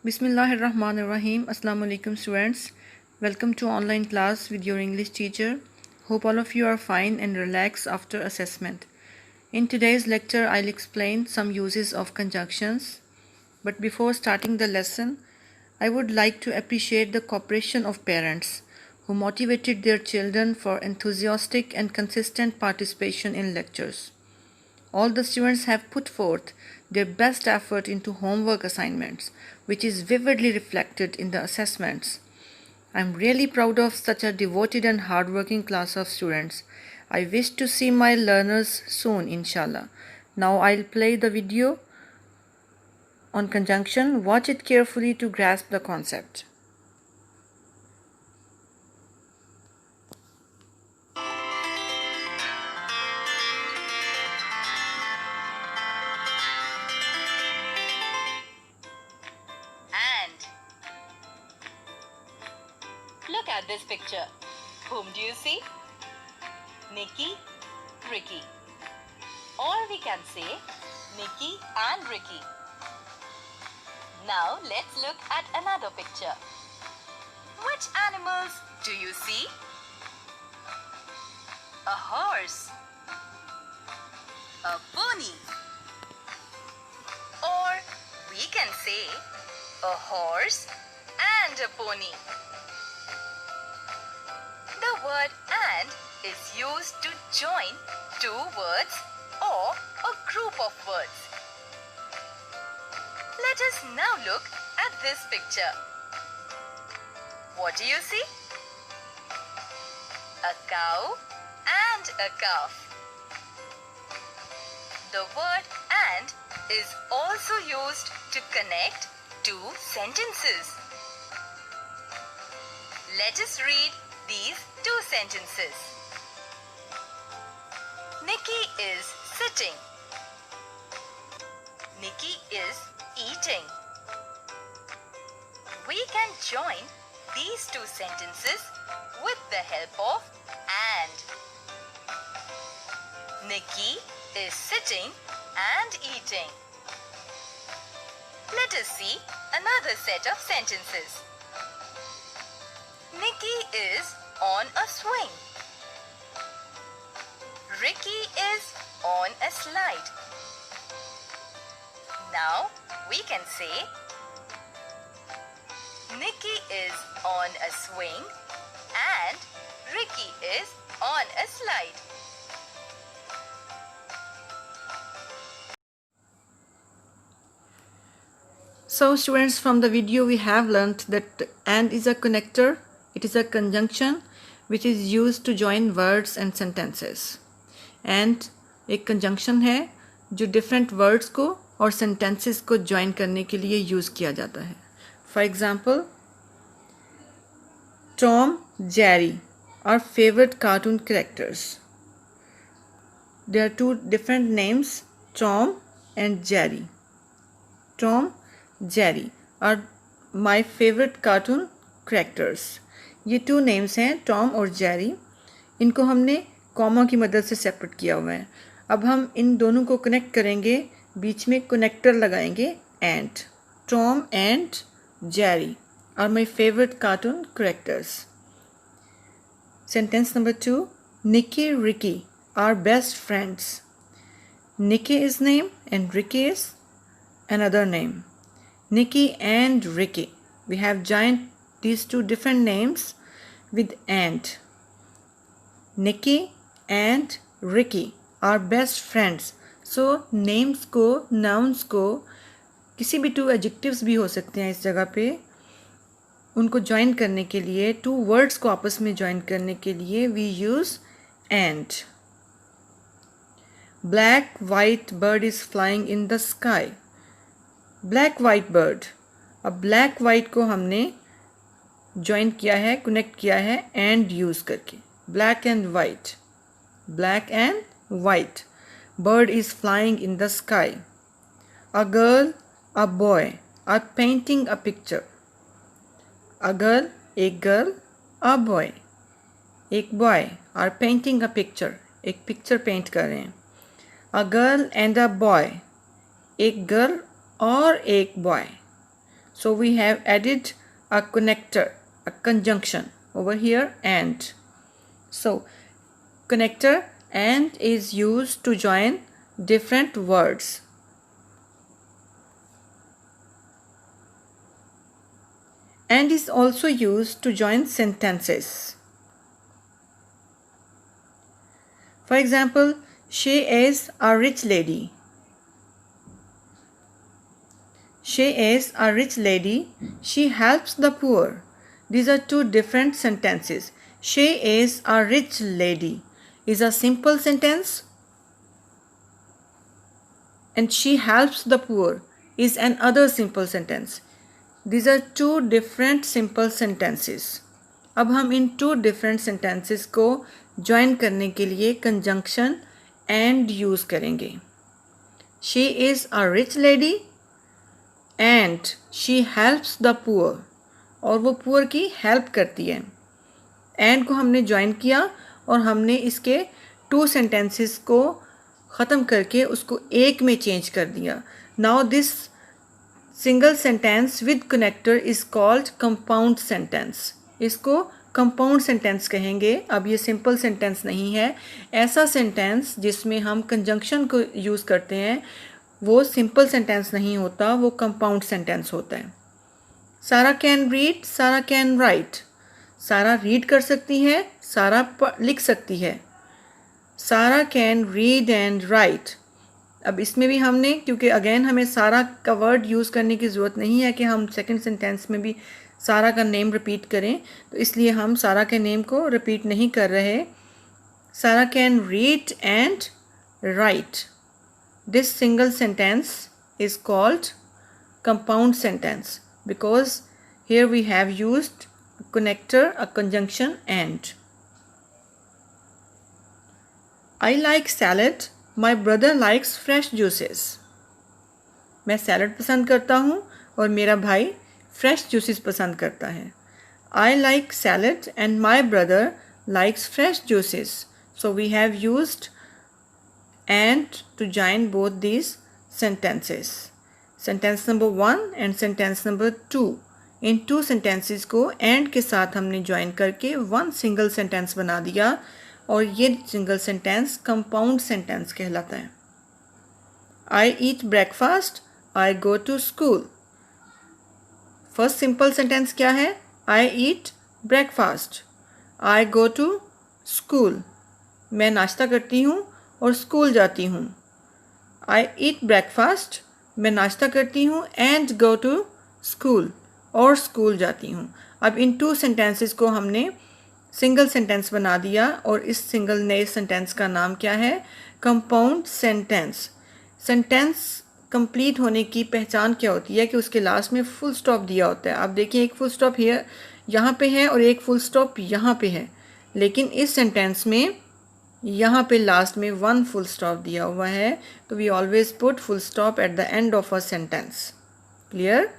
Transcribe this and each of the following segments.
Bismillahirrahmanirrahim. Assalamu alaikum students. Welcome to online class with your English teacher. Hope all of you are fine and relaxed after assessment. In today's lecture, I'll explain some uses of conjunctions. But before starting the lesson, I would like to appreciate the cooperation of parents who motivated their children for enthusiastic and consistent participation in lectures. All the students have put forth their best effort into homework assignments, which is vividly reflected in the assessments. I am really proud of such a devoted and hardworking class of students. I wish to see my learners soon, inshallah. Now I'll play the video on conjunction. Watch it carefully to grasp the concept. Look at this picture. Whom do you see? Nikki, Ricky. Or we can say Nikki and Ricky. Now let's look at another picture. Which animals do you see? A horse, a pony, or we can say a horse and a pony. The word "and" is used to join two words or a group of words. Let us now look at this picture. What do you see? A cow and a calf. The word "and" is also used to connect two sentences. Let us read these two sentences. Nikki is sitting. Nikki is eating. We can join these two sentences with the help of "and". Nikki is sitting and eating. Let us see another set of sentences. Nikki is on a swing. Ricky is on a slide. Now we can say Nikki is on a swing and Ricky is on a slide. So students, from the video we have learnt that "and" is a connector. It is a conjunction which is used to join words and sentences. And एक conjunction है जो different words को और sentences को join करने के लिए use किया जाता है. For example, Tom, Jerry are favorite cartoon characters. There are two different names, Tom and Jerry. Tom, Jerry are my favorite cartoon characters. ये टू नेम्स हैं, टॉम और जेरी. इनको हमने कॉमा की मदद से सेपरेट किया हुआ है. अब हम इन दोनों को कनेक्ट करेंगे, बीच में कनेक्टर लगाएंगे and. Tom and Jerry are my favourite cartoon characters. Sentence number 2. Nikki, Ricky are best friends. Nikki is name and Ricky is another name. Nikki and Ricky. We have joined these two different names with "and". Nikki and Ricky are best friends. So names को, nouns को, किसी भी two adjectives भी हो सकते हैं इस जगह पे. उनको join करने के लिए, two words को आपस में join करने के लिए we use "and". Black white bird is flying in the sky. Black white bird. अब black white को हमने ज्वाइन किया है, कनेक्ट किया है एंड यूज करके. Black and white. Black and white. Bird is flying in the sky. A girl, a boy are painting a picture. A girl, एक girl, a boy, एक boy, are painting a picture, एक picture paint कर रहे हैं. A girl and a boy, एक girl और एक boy So we have added a connector, a conjunction over here, and. So connector and is used to join different words. And is also used to join sentences. For example, she is a rich lady. She is a rich lady. She helps the poor. These are two different sentences. She is a rich lady is a simple sentence, and she helps the poor is another simple sentence. These are two different simple sentences. अब हम इन two different sentences को join करने के लिए conjunction and use करेंगे. She is a rich lady and she helps the poor. और वो poor की help करती है. And को हमने join किया और हमने इसके two sentences को ख़त्म करके उसको एक में change कर दिया. Now this single sentence with connector is called compound sentence. इसको compound sentence कहेंगे. अब ये simple sentence नहीं है. ऐसा sentence जिसमें हम conjunction को use करते हैं वो simple sentence नहीं होता, वो compound sentence होता है. सारा can read, सारा can write. सारा read कर सकती है, सारा लिख सकती है. सारा can read and write. अब इसमें भी हमने, क्योंकि अगेन हमें सारा का वर्ड यूज़ करने की ज़रूरत नहीं है कि हम सेकंड सेंटेंस में भी सारा का नेम रिपीट करें, तो इसलिए हम सारा के नेम को रिपीट नहीं कर रहे. Sara can read and write. This single sentence is called compound sentence because here we have used connector, a conjunction and. I like salad. My brother likes fresh juices. मैं salad पसंद करता हूँ और मेरा भाई फ्रेश जूसेस पसंद करता है. I like salad and my brother likes fresh juices. So we have used and to join both these sentences. Sentence number 1 and sentence number 2. In two sentences को एंड के साथ हमने ज्वाइन करके one single sentence बना दिया और ये single sentence compound sentence कहलाता है. I eat breakfast, I go to school. First simple sentence क्या है? I eat breakfast, I go to school. मैं नाश्ता करती हूँ और स्कूल जाती हूँ. आई ईट ब्रेकफास्ट, मैं नाश्ता करती हूँ एंड गो टू स्कूल, और स्कूल जाती हूँ. अब इन टू सेंटेंसेस को हमने सिंगल सेंटेंस बना दिया और इस सिंगल नए सेंटेंस का नाम क्या है? Compound sentence. सेंटेंस कंप्लीट होने की पहचान क्या होती है कि उसके लास्ट में फुल स्टॉप दिया होता है. आप देखिए एक फुल स्टॉप हियर यहाँ पे है और एक फुल स्टॉप यहाँ पे है, लेकिन इस सेंटेंस में यहाँ पे लास्ट में वन फुल स्टॉप दिया हुआ है. तो we always put full stop at the end of a sentence. Clear?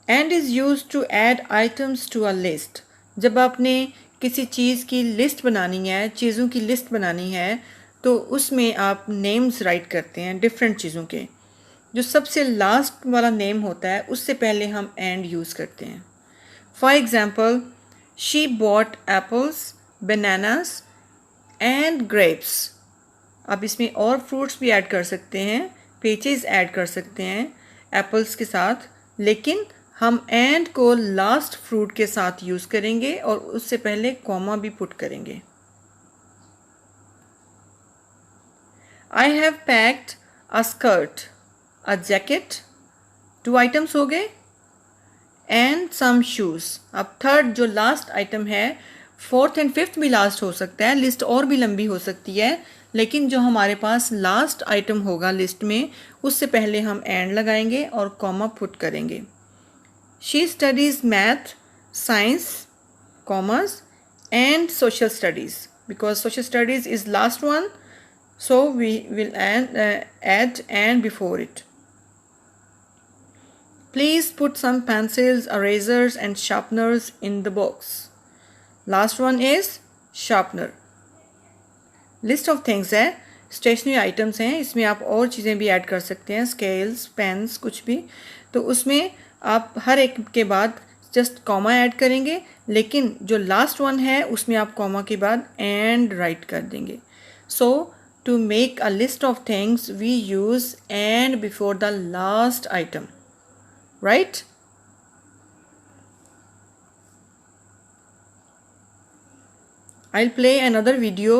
And is use to add items to a list. जब आपने किसी चीज़ की लिस्ट बनानी है, चीज़ों की लिस्ट बनानी है, तो उसमें आप नेम्स राइट करते हैं डिफरेंट चीज़ों के. जो सबसे लास्ट वाला नेम होता है उससे पहले हम एंड यूज़ करते हैं. For example, she bought apples, bananas and grapes. आप इसमें और फ्रूट्स भी ऐड कर सकते हैं, पीचेस ऐड कर सकते हैं एप्पल्स के साथ, लेकिन हम एंड को लास्ट फ्रूट के साथ यूज़ करेंगे और उससे पहले कॉमा भी पुट करेंगे. I have packed a skirt, a jacket. 2 items हो गए. And some shoes. अब थर्ड जो लास्ट आइटम है, फोर्थ एंड फिफ्थ भी लास्ट हो सकता है, लिस्ट और भी लंबी हो सकती है, लेकिन जो हमारे पास लास्ट आइटम होगा लिस्ट में उससे पहले हम एंड लगाएंगे और कॉमा पुट करेंगे. She studies math, science, commerce and social studies. Because social studies is last one, so we will add and before it. Please put some pencils, erasers and sharpeners in the box. Last one is sharpener. List of things है. Stationery items हैं, इसमें आप और चीज़ें भी add कर सकते हैं, स्केल्स, पेन्स, कुछ भी। तो उसमें आप हर एक के बाद जस्ट कॉमा ऐड करेंगे, लेकिन जो लास्ट वन है उसमें आप कॉमा के बाद एंड राइट कर देंगे। So to make a list of things we use and before the last item, right? I'll play another video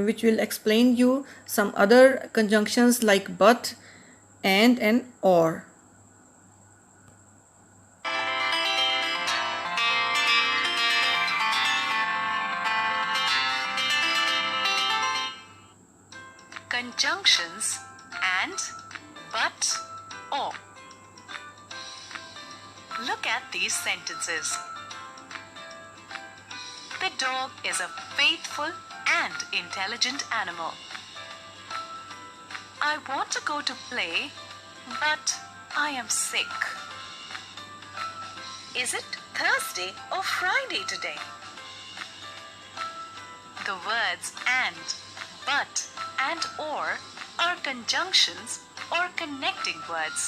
which will explain you some other conjunctions like but, and or. Conjunctions and, but, or. Look at these sentences. The dog is a faithful and intelligent animal. I want to go to play, but I am sick. Is it Thursday or Friday today? The words and, but, and or are conjunctions or connecting words.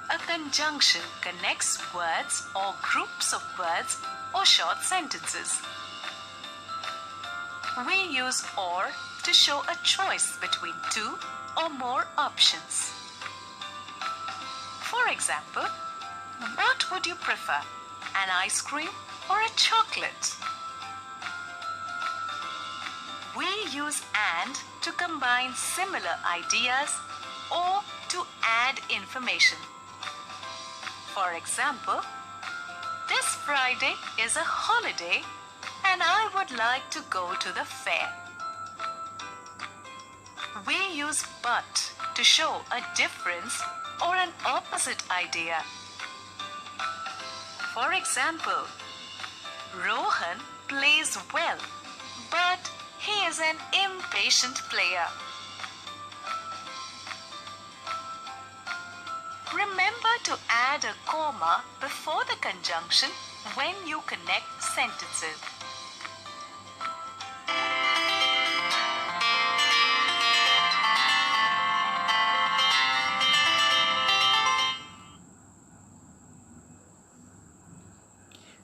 A conjunction connects words or groups of words or short sentences. We use or to show a choice between two or more options. For example, what would you prefer, an ice cream or a chocolate? We use and to combine similar ideas or to add information. For example, this Friday is a holiday and I would like to go to the fair. We use but to show a difference or an opposite idea. For example, Rohan plays well, but he is an impatient player. Remember to add a comma before the conjunction when you connect sentences.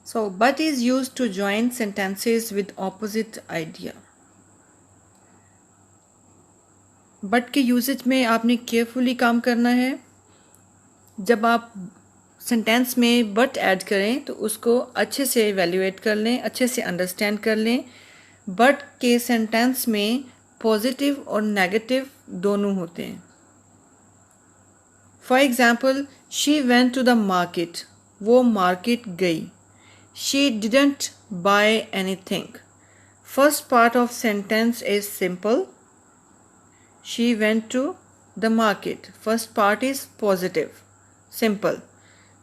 So, but is used to join sentences with opposite idea. but के usage में आपने carefully काम करना है। जब आप sentence में but add करें तो उसको अच्छे से एवेल्यूएट कर लें, अच्छे से अंडरस्टैंड कर लें। बट के सेंटेंस में पॉजिटिव और नेगेटिव दोनों होते हैं। For example, she went to the market, वो मार्केट गई। She didn't buy anything. First part of sentence is simple, she went to the market. First part is positive, simple.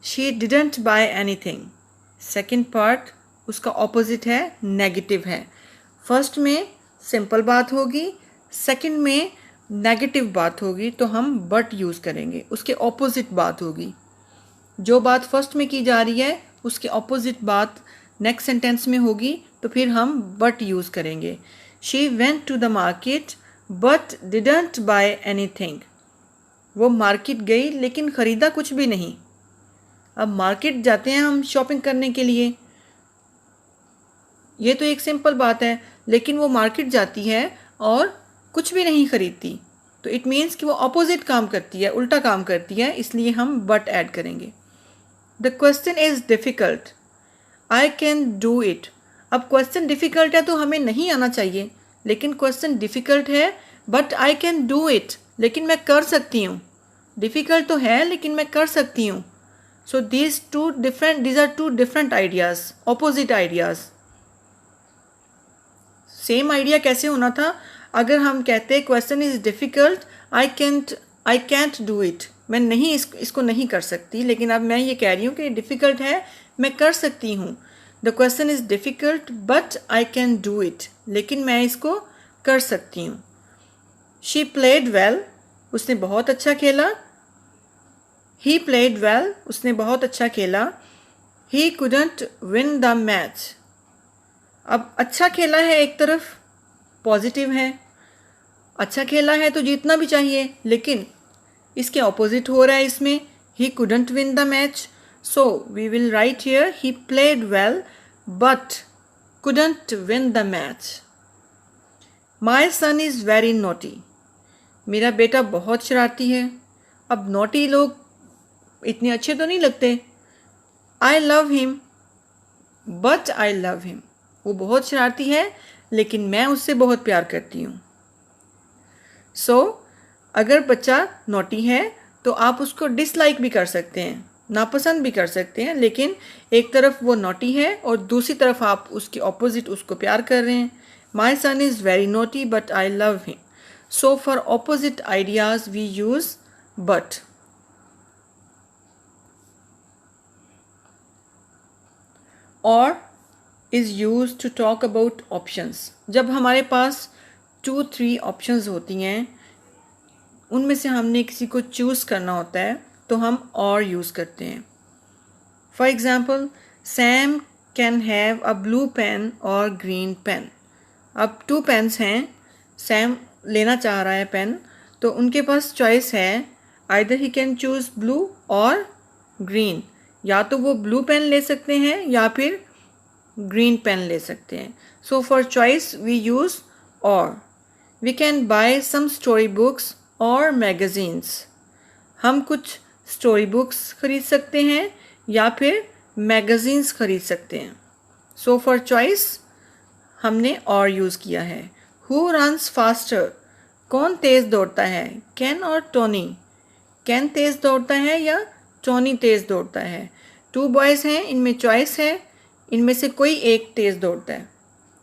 She didn't buy anything, second part उसका opposite है, negative है। First में simple बात होगी, second में negative बात होगी, तो हम बट यूज़ करेंगे, उसके ऑपोजिट बात होगी। जो बात फर्स्ट में की जा रही है उसके ऑपोजिट बात नेक्स्ट सेंटेंस में होगी, तो फिर हम बट यूज़ करेंगे। She went to the market but didn't buy anything. वो मार्केट गई लेकिन ख़रीदा कुछ भी नहीं। अब मार्केट जाते हैं हम शॉपिंग करने के लिए, ये तो एक सिंपल बात है, लेकिन वो मार्केट जाती है और कुछ भी नहीं खरीदती, तो इट मीन्स कि वो अपोजिट काम करती है, उल्टा काम करती है, इसलिए हम बट ऐड करेंगे। The question is difficult, I can do it. अब क्वेश्चन डिफ़िकल्ट है तो हमें नहीं आना चाहिए, लेकिन क्वेश्चन डिफ़िकल्ट है but I can do it, लेकिन मैं कर सकती हूँ। डिफ़िकल्ट तो है लेकिन मैं कर सकती हूँ। So these are two different ideas, opposite ideas. Same idea कैसे होना था, अगर हम कहते question is difficult, I can't do it, मैं नहीं इसको नहीं कर सकती, लेकिन अब मैं ये कह रही हूँ कि डिफ़िकल्ट है, मैं कर सकती हूँ। The question is difficult but I can do it, लेकिन मैं इसको कर सकती हूँ। शी प्लेड वेल, उसने बहुत अच्छा खेला। ही प्लेड वेल, उसने बहुत अच्छा खेला। He couldn't win the match. अब अच्छा खेला है एक तरफ, पॉजिटिव है, अच्छा खेला है तो जीतना भी चाहिए, लेकिन इसके ऑपोजिट हो रहा है इसमें, he couldn't win the match. So we will write here, he played well but couldn't win the match. My son is very naughty. मेरा बेटा बहुत शरारती है. अब नॉटी लोग इतने अच्छे तो नहीं लगते. I love him but I love him. वो बहुत शरारती है लेकिन मैं उससे बहुत प्यार करती हूँ. सो अगर बच्चा नॉटी है तो आप उसको डिसलाइक भी कर सकते हैं, नापसंद भी कर सकते हैं, लेकिन एक तरफ वो नॉटी है और दूसरी तरफ आप उसके ऑपोजिट उसको प्यार कर रहे हैं. My son is very naughty but I love him. So for opposite ideas we use but. Or is use to talk about options. जब हमारे पास 2-3 ऑप्शंस होती हैं, उनमें से हमने किसी को चूज़ करना होता है तो हम और यूज़ करते हैं. For example, Sam can have a blue pen और ग्रीन पेन. अब 2 पेन्स हैं, सैम लेना चाह रहा है पेन, तो उनके पास चॉइस है, either he can choose blue और ग्रीन. या तो वो ब्लू पेन ले सकते हैं या फिर ग्रीन पेन ले सकते हैं. So for choice we use or. We can buy some story books or magazines. हम कुछ स्टोरी बुक्स खरीद सकते हैं या फिर मैगज़ीन्स खरीद सकते हैं. सो फॉर चॉइस हमने और यूज़ किया है. Who runs faster. कौन तेज़ दौड़ता है, कैन और टोनी. कैन तेज़ दौड़ता है या टोनी तेज़ दौड़ता है. 2 बॉयज़ हैं, इनमें चॉइस है, इनमें से कोई एक तेज़ दौड़ता है.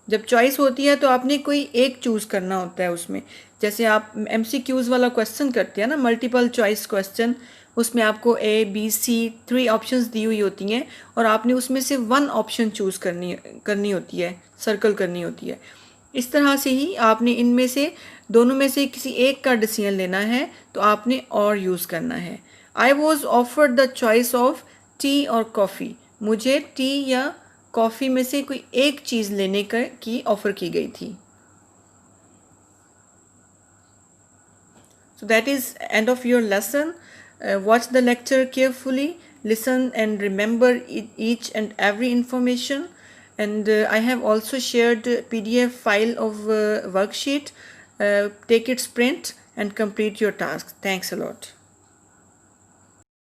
जब चॉइस होती है तो आपने कोई एक चूज़ करना होता है उसमें. जैसे आप MCQs वाला क्वेश्चन करते हैं ना, मल्टीपल चॉइस क्वेश्चन, उसमें आपको A, B, C 3 ऑप्शंस दी हुई होती हैं और आपने उसमें से 1 ऑप्शन चूज़ करनी होती है, सर्कल करनी होती है. इस तरह से ही आपने इनमें से दोनों में से किसी एक का डिसीजन लेना है तो आपने और यूज़ करना है. I was offered the choice of T और कॉफ़ी. मुझे टी या कॉफ़ी में से कोई एक चीज़ लेने की ऑफ़र की गई थी. So that is end of your lesson. Watch the lecture carefully, listen and remember each and every information. And I have also shared PDF file of worksheet. Take its print and complete your task. Thanks a lot.